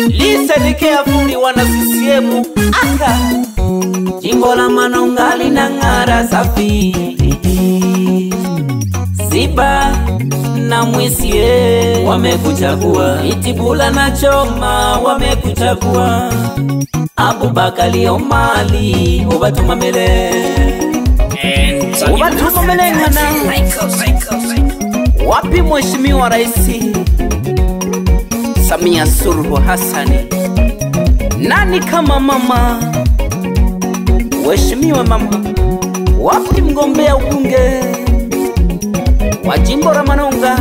Lisa nikea fuli wana CCM aka jimbo la Manonga linang'ara safi. Ziba na Mwisie wamekuchagua, Itibula na Choma wamekuchagua, Abubakari Omali ubatuma mbele, ubatuma mbele ngana. Wapi Mheshimiwa Rais Samia Suluhu Hassan? Nani kama mama? Mheshimiwa mama. Wapi mgombea ubunge wa jimbo la Manonga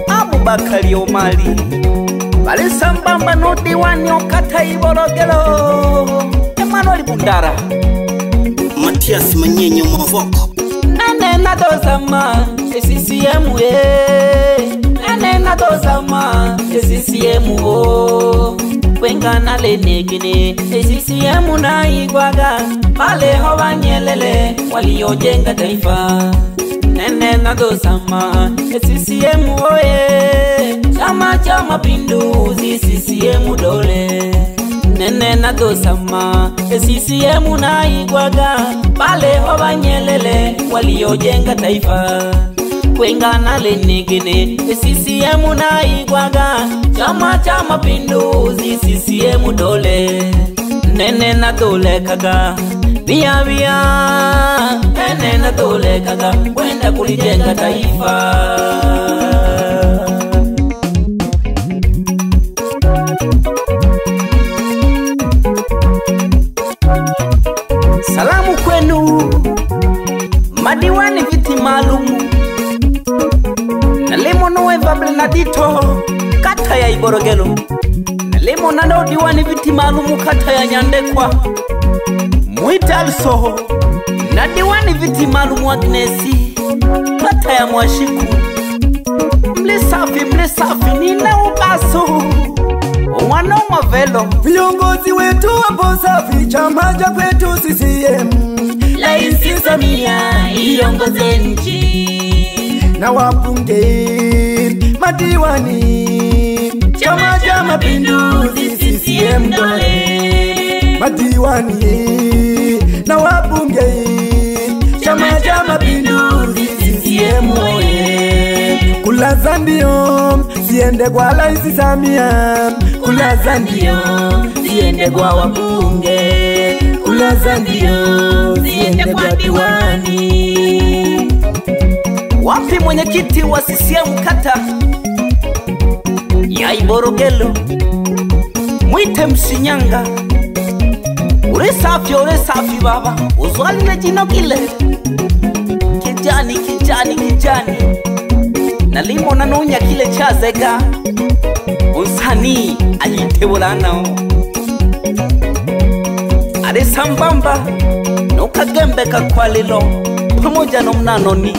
Abubakari Omali? Bali sambamba no diwani okata Iborogelo Emmanuel Bundara, Matias Manyenyo Mavoko, nane na dozama CCM nane na dozama CCM wengana lenegine CCM na igwaga pale hawa Nyelele waliojenga taifa. Nene na dozama CCM oye, Chama cha Mapinduzi CCM dole. Nene na dozama CCM na igwaga pale hawa Nyelele waliojenga taifa. Wengana lenegine CCM na igwaga Chama cha Mapinduzi CCM dole. Nene na dole kaga via via, nene na dole kaga wenda kulijenga taifa. Salamu kwenu madiwani viti maalumu Nalimo Noe Bernardito kata ya Iborogelo, Nalimo Nando diwani viti maalumu kata ya Nyandekwa Mwita Alsoho, na diwani viti maalumu Agnesi kata ya Mwashiku. Mlesafi nina ubaso Omwana Mavelo, viongozi wetu wapo safi, chama cha kwetu CCM. Rais Samia iongoze nchi, na wabunge madiwani Chama cha Mapinduzi CCM dole. Madiwani na wabunge Chama cha Mapinduzi CCM oye. Kulaza ndio siende kwa Rais Samia, kulaza ndio siende kwa wabunge, kulaza ndio siende kwa diwani. Wapi mwenyekiti wa CCM kata ya Iborogelo Mwite Mshinyanga? Ule safi baba, uzwali na jino kile kijani Nalimo nanunya kile chazega unsani ayitebulanao ale sambamba nukagembe kakwalilo pamoja no mnanoni.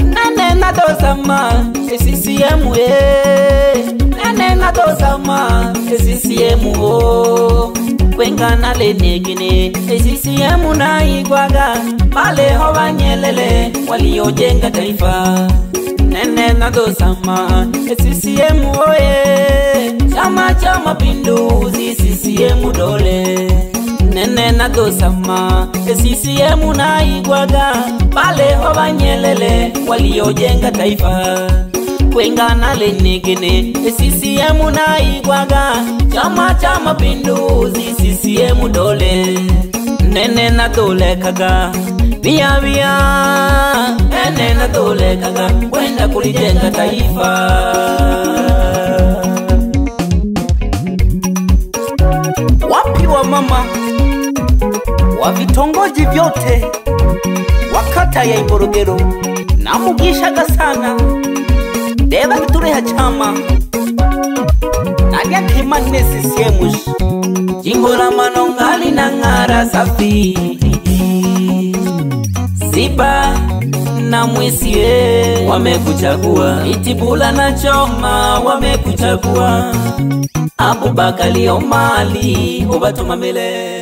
Nane na dozama CCM nane na dozama CCM wengana lenegine CCM na igwaga pale hawa Nyelele waliojenga taifa. Nene na dozama CCM oye, Chama cha Mapinduzi CCM dole. Nene na dozama CCM na igwaga pale hawa Nyelele waliojenga taifa. Wengana lenegine CCM na igwaga Chama cha Mapinduzi CCM dole. Nene na dole kaga via via, nene na dole kaga wenda kulijenga taifa. Wapi wa mama wa vitongoji vyote wakata ya Iborogelo na mugishaga sana deba kitureha chama nadia kimane CCM jimbo la Manonga linang'ara safi. Ziba na Mwisie wamekuchagua, Itibula na Choma wamekuchagua, Abubakari Omali ubatuma mbele.